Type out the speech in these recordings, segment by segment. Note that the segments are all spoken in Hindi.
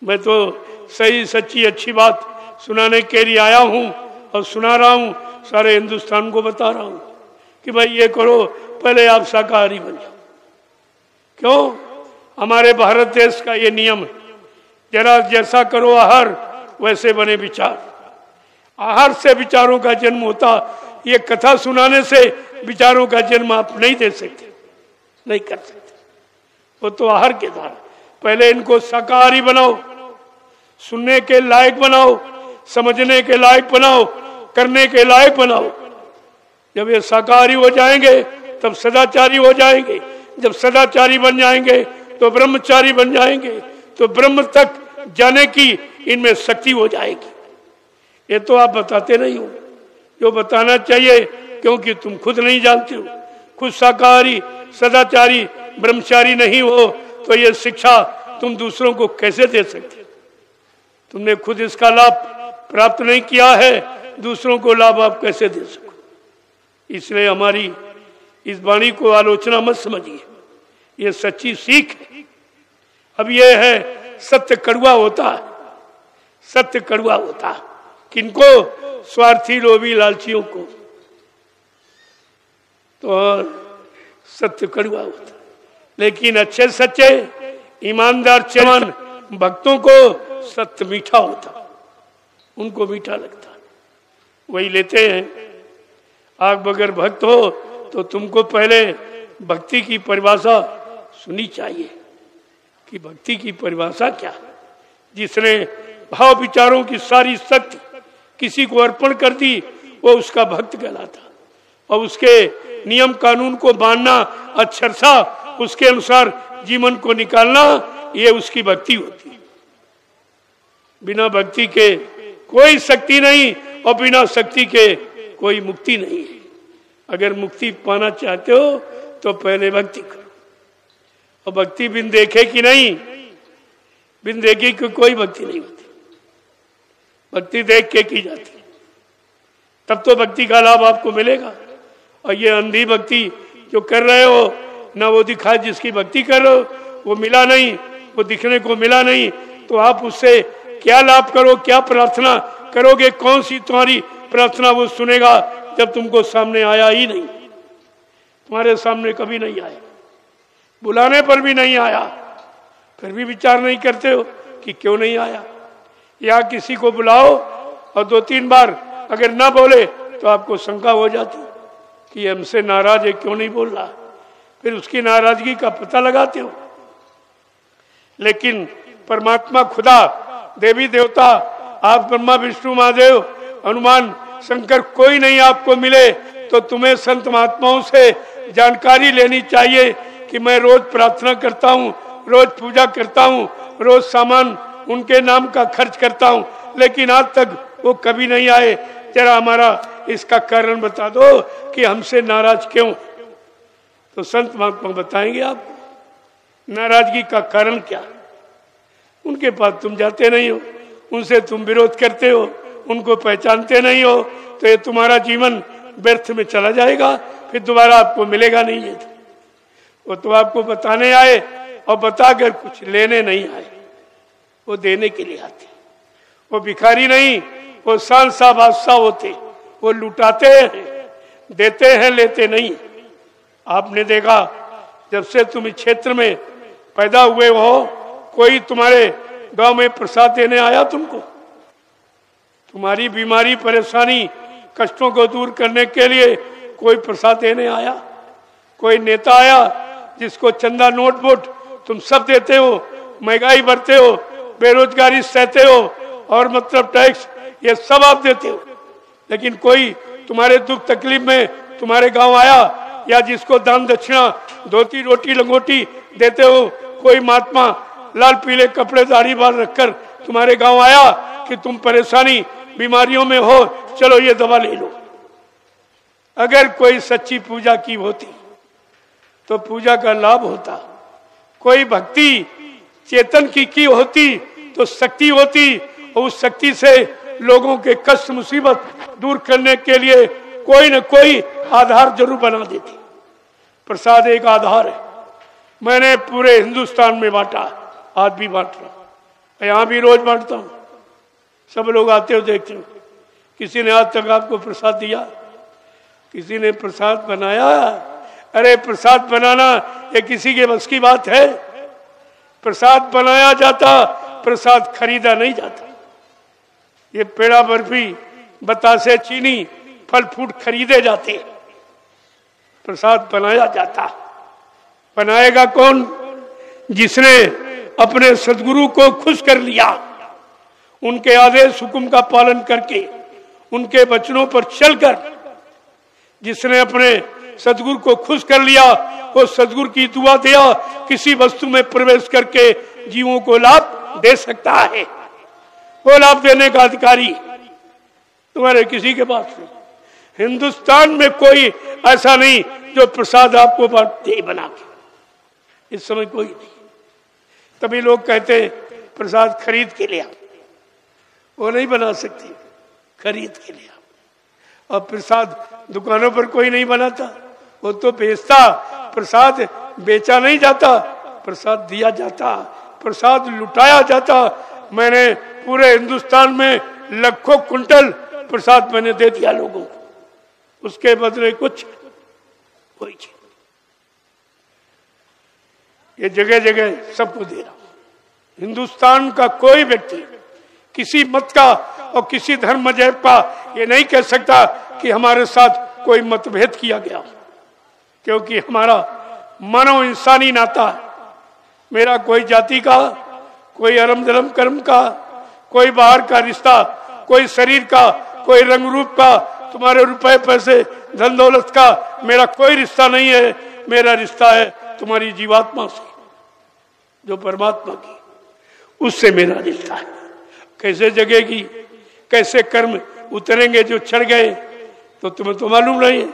मैं तो सही सच्ची अच्छी बात सुनाने के लिए आया हूं और सुना रहा हूं, सारे हिंदुस्तान को बता रहा हूं कि भाई ये करो, पहले आप शाकाहारी बन जाओ। क्यों? हमारे भारत देश का ये नियम है, जरा जैसा करो आहार वैसे बने विचार। आहार से विचारों का जन्म होता, ये कथा सुनाने से विचारों का जन्म आप नहीं दे सकते, नहीं कर सकते। वो तो आहार के द्वारा पहले इनको शाकाहारी बनाओ, सुनने के लायक बनाओ, समझने के लायक बनाओ, करने के लायक बनाओ। जब ये शाकाहारी हो जाएंगे तब सदाचारी हो जाएंगे, जब सदाचारी बन जाएंगे तो ब्रह्मचारी बन जाएंगे, तो ब्रह्म तक जाने की इनमें शक्ति हो जाएगी। ये तो आप बताते नहीं हो, जो बताना चाहिए, क्योंकि तुम खुद नहीं जानते हो। खुद शाकाहारी सदाचारी ब्रह्मचारी नहीं हो तो ये शिक्षा तुम दूसरों को कैसे दे सकते? तुमने खुद इसका लाभ प्राप्त नहीं किया है, दूसरों को लाभ आप कैसे दे सको? इसलिए हमारी इस वाणी को आलोचना मत समझिए, ये सच्ची सीख है। अब ये है सत्य कड़वा होता है, सत्य कड़वा होता है। किनको? स्वार्थी लोभी लालचियों को। तो सत्य कड़वा होता है, लेकिन अच्छे सच्चे ईमानदार चमन भक्तों को सत्य मीठा होता, उनको मीठा लगता, वही लेते हैं। आप बगैर भक्त हो तो तुमको पहले भक्ति की परिभाषा सुनी चाहिए कि भक्ति की परिभाषा क्या है। जिसने भाव विचारों की सारी शक्ति किसी को अर्पण कर दी वो उसका भक्त कहलाता, और उसके नियम कानून को मानना, अक्षरशा उसके अनुसार जीवन को निकालना, ये उसकी भक्ति होती है। बिना भक्ति के कोई शक्ति नहीं और बिना शक्ति के कोई मुक्ति नहीं है। अगर मुक्ति पाना चाहते हो तो पहले भक्ति करो, और भक्ति बिन देखे कि नहीं, बिन देखे कि कोई भक्ति नहीं होती, भक्ति देख के की जाती, तब तो भक्ति का लाभ आपको मिलेगा। और ये अंधी भक्ति जो कर रहे हो, ना वो दिखा, जिसकी भक्ति कर रहे हो वो मिला नहीं, वो दिखने को मिला नहीं, तो आप उससे क्या लाभ करो, क्या प्रार्थना करोगे? कौन सी तुम्हारी प्रार्थना वो सुनेगा जब तुमको सामने आया ही नहीं? तुम्हारे सामने कभी नहीं आया, बुलाने पर भी नहीं आया, फिर भी विचार नहीं करते हो कि क्यों नहीं आया। या किसी को बुलाओ और 2-3 बार अगर ना बोले तो आपको शंका हो जाती कि हमसे नाराज है, क्यों नहीं बोल रहा, फिर उसकी नाराजगी का पता लगाते हो। लेकिन परमात्मा खुदा, देवी देवता, आप ब्रह्मा विष्णु महादेव हनुमान शंकर कोई नहीं आपको मिले तो तुम्हें संत महात्माओं से जानकारी लेनी चाहिए कि मैं रोज प्रार्थना करता हूँ, रोज पूजा करता हूँ, रोज सामान उनके नाम का खर्च करता हूँ, लेकिन आज तक वो कभी नहीं आए। जरा हमारा इसका कारण बता दो कि हमसे नाराज क्यों? तो संत महात्मा बताएंगे आपको नाराजगी का कारण क्या। उनके पास तुम जाते नहीं हो, उनसे तुम विरोध करते हो, उनको पहचानते नहीं हो, तो ये तुम्हारा जीवन व्यर्थ में चला जाएगा, फिर दोबारा आपको मिलेगा नहीं। ये वो तो आपको बताने आए और बताकर कुछ लेने नहीं आए, वो देने के लिए आते। वो भिखारी नहीं, वो शानशाह बादशाह होते, वो लुटाते हैं, देते हैं, लेते नहीं। आपने देखा जब से तुम इस क्षेत्र में पैदा हुए हो, कोई तुम्हारे गांव में प्रसाद देने आया तुमको? तुम्हारी बीमारी परेशानी कष्टों को दूर करने के लिए कोई प्रसाद देने आया? कोई नेता आया जिसको चंदा नोट वोट तुम सब देते हो, महंगाई बढ़ते हो, बेरोजगारी सहते हो, और मतलब टैक्स ये सब आप देते हो, लेकिन कोई तुम्हारे दुख तकलीफ में तुम्हारे गांव आया? या जिसको दान दक्षिणा धोती रोटी लंगोटी देते हो, कोई महात्मा लाल पीले कपड़े दाढ़ी बाल रखकर तुम्हारे गांव आया कि तुम परेशानी बीमारियों में हो, चलो ये दवा ले लो? अगर कोई सच्ची पूजा की होती तो पूजा का लाभ होता, कोई भक्ति चेतन की होती तो शक्ति होती, और उस शक्ति से लोगों के कष्ट मुसीबत दूर करने के लिए कोई न कोई आधार जरूर बना देती। प्रसाद एक आधार है। मैंने पूरे हिंदुस्तान में बांटा, आज भी बांट रहा, यहाँ भी रोज बांटता हूँ, सब लोग आते हो देखते हो। किसी ने आज तक आपको प्रसाद दिया? किसी ने प्रसाद बनाया? अरे प्रसाद बनाना ये किसी के बस की बात है? प्रसाद बनाया जाता, प्रसाद खरीदा नहीं जाता। ये पेड़ा बर्फी बतासे चीनी फल फ्रूट खरीदे जाते, प्रसाद बनाया जाता। बनाएगा कौन? जिसने अपने सदगुरु को खुश कर लिया, उनके आदेश हुक्म का पालन करके, उनके वचनों पर चलकर जिसने अपने सदगुरु को खुश कर लिया, वो सदगुरु की दुआ दिया किसी वस्तु में प्रवेश करके जीवों को लाभ दे सकता है। वो लाभ देने का अधिकारी तुम्हारे किसी के पास नहीं। हिंदुस्तान में कोई ऐसा नहीं जो प्रसाद आपको दे बना के, इस समय कोई नहीं। तभी लोग कहते हैं प्रसाद खरीद के ले आओ, वो नहीं बना सकती, खरीद के ले आओ। और प्रसाद दुकानों पर कोई नहीं बनाता, वो तो बेचता। प्रसाद बेचा नहीं जाता, प्रसाद दिया जाता, प्रसाद लुटाया जाता। मैंने पूरे हिंदुस्तान में लाखों कुंटल प्रसाद मैंने दे दिया लोगों को, उसके बदले कुछ कोई चीज। ये जगह जगह सबको दे रहा हूं। हिंदुस्तान का कोई व्यक्ति किसी मत का और किसी धर्म मजहब का ये नहीं कह सकता कि हमारे साथ कोई मतभेद किया गया, क्योंकि हमारा मानव इंसानी नाता है। मेरा कोई जाति का, कोई अरम दरम कर्म का, कोई बाहर का रिश्ता, कोई शरीर का, कोई रंग रूप का, तुम्हारे रुपए पैसे धन दौलत का मेरा कोई रिश्ता नहीं है। मेरा रिश्ता है तुम्हारी जीवात्मा से, जो परमात्मा की, उससे मेरा रिश्ता है। कैसे जगेगी, कैसे कर्म उतरेंगे जो चढ़ गए, तो तुम्हें तो मालूम नहीं है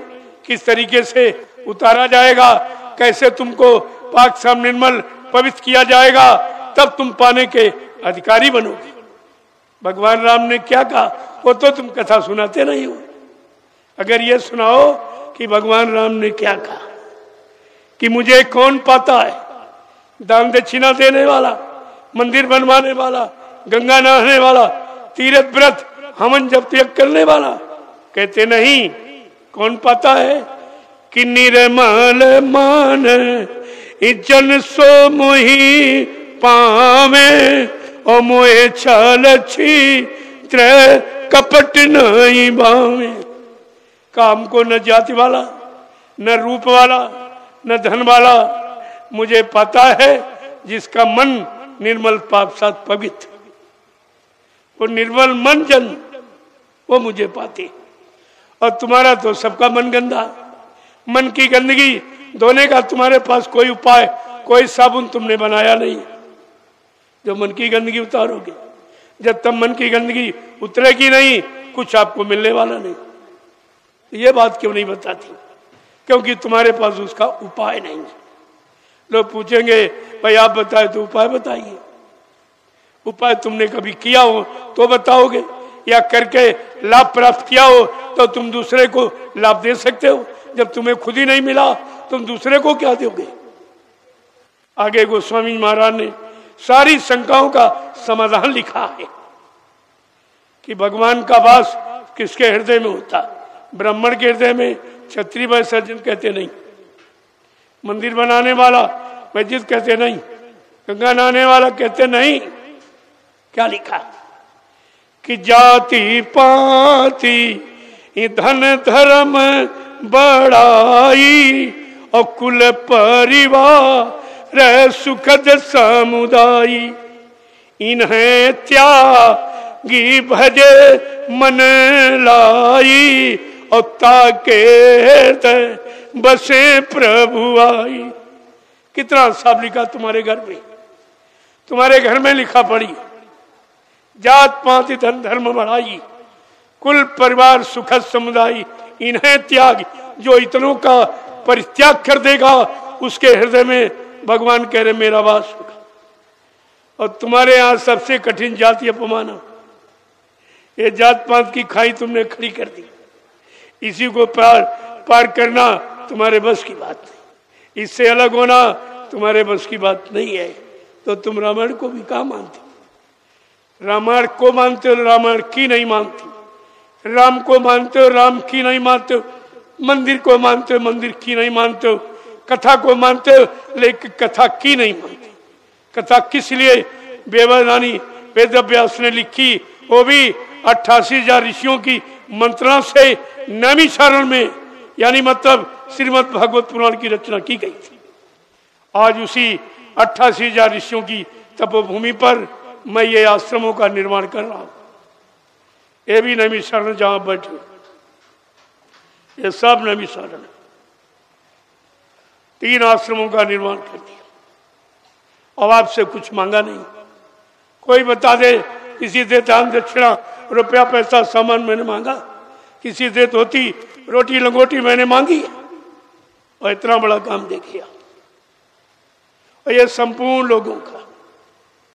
किस तरीके से उतारा जाएगा, कैसे तुमको पाक साम निर्मल पवित्र किया जाएगा, तब तुम पाने के अधिकारी बनोगे। भगवान राम ने क्या कहा, वो तो तुम कथा सुनाते नहीं हो। अगर ये सुनाओ कि भगवान राम ने क्या कहा, कि मुझे कौन पाता है, दान दक्षिणा देने वाला, मंदिर बनवाने वाला, गंगा नहाने वाला, तीर्थ व्रत हवन जब त्याग करने वाला, कहते नहीं। कौन पाता है कि निर्मल मान जन सो मोहि पावे, और मोहे छल छिद्र कपट नहीं भावे। काम को न जाति वाला, न रूप वाला, न धन वाला, मुझे पता है जिसका मन निर्मल पाप साथ पवित्र, वो निर्मल मन जन वो मुझे पाते। और तुम्हारा तो सबका मन गंदा, मन की गंदगी धोने का तुम्हारे पास कोई उपाय, कोई साबुन तुमने बनाया नहीं जो मन की गंदगी उतारोगे। जब तक मन की गंदगी उतरेगी नहीं, कुछ आपको मिलने वाला नहीं। ये बात क्यों नहीं बताती? क्योंकि तुम्हारे पास उसका उपाय नहीं है। लोग पूछेंगे भाई आप बताए, तो उपाय बताइए। उपाय तुमने कभी किया हो तो बताओगे, या करके लाभ प्राप्त किया हो तो तुम दूसरे को लाभ दे सकते हो। जब तुम्हें खुद ही नहीं मिला, तुम दूसरे को क्या दोगे? आगे गोस्वामी महाराज ने सारी शंकाओं का समाधान लिखा है कि भगवान का वास किसके हृदय में होता। ब्राह्मण के हृदय में क्षत्रिय वैश्य सज्जन कहते नहीं, मंदिर बनाने वाला मस्जिद कहते नहीं, गंगा नहाने वाला कहते नहीं। क्या लिखा कि जाति पाति धन धर्म बड़ाई, और कुल परिवार सुखद समुदाय, इन्हें त्यागी भजे मन लाई, और ताके बसे प्रभु आई। कितना साफ लिखा तुम्हारे घर में, तुम्हारे घर में लिखा पड़ी। जात पात धन धर्म बढ़ाई, कुल परिवार सुखद समुदाय, इन्हें त्याग। जो इतनों का परित्याग कर देगा, उसके हृदय में भगवान कह रहे मेरा वास होगा। और तुम्हारे यहाँ सबसे कठिन जाति अपमान, ये जात पात की खाई तुमने खड़ी कर दी। इसी को पार करना तुम्हारे बस की बात नहीं, इससे अलग होना तुम्हारे बस की बात नहीं है। तो तुम रामायण को भी कहाँ मानते? रामायण को मानते हो, रामायण की नहीं मानते। राम को मानते हो, राम की नहीं मानते हो। मंदिर को मानते हो, मंदिर की नहीं मानते हो। कथा को मानते हो, लेकिन कथा की नहीं मानते। कथा किस लिए बेवरानी वेदव्यास ने लिखी, वो भी 88,000 ऋषियों की मंत्रणा से नैमिषारण्य में, यानी मतलब श्रीमद् भागवत पुराण की रचना की गई थी। आज उसी 88,000 ऋषियों की तपोभूमि पर मैं ये आश्रमों का निर्माण कर रहा हूं। ये भी नैमिषारण्य जहां बैठे, ये सब नैमिषारण्य। 3 आश्रमों का निर्माण कर दिया। अब आपसे कुछ मांगा नहीं। कोई बता दे, किसी से दान दक्षिणा, रुपया पैसा सामान मैंने मांगा, किसी से धोती रोटी लंगोटी मैंने मांगी, और इतना बड़ा काम देखिए। और ये संपूर्ण लोगों का